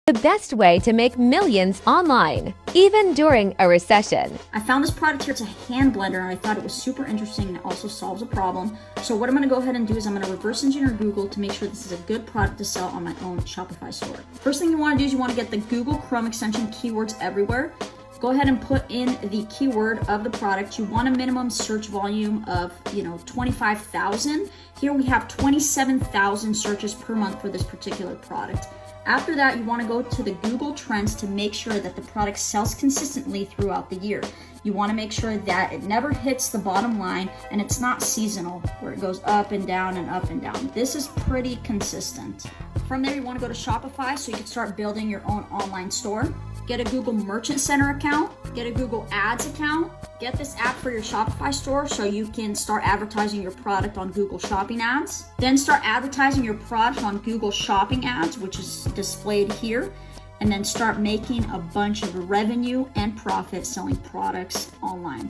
The best way to make millions online, even during a recession. I found this product here. It's a hand blender, and I thought it was super interesting, and it also solves a problem. So what I'm going to go ahead and do is I'm going to reverse engineer Google to make sure this is a good product to sell on my own Shopify store. First thing you want to do is you want to get the Google Chrome extension keywords everywhere. Go ahead and put in the keyword of the product. You want a minimum search volume of 25,000. Here we have 27,000 searches per month for this particular product. After that, you want to go to the Google Trends to make sure that the product sells consistently throughout the year. You want to make sure that it never hits the bottom line and it's not seasonal, where it goes up and down and up and down. This is pretty consistent. From there, you want to go to Shopify so you can start building your own online store. Get a Google Merchant Center account, get a Google Ads account, get this app for your Shopify store so you can start advertising your product on Google Shopping Ads. Then start advertising your product on Google Shopping Ads, which is displayed here. And then start making a bunch of revenue and profit selling products online.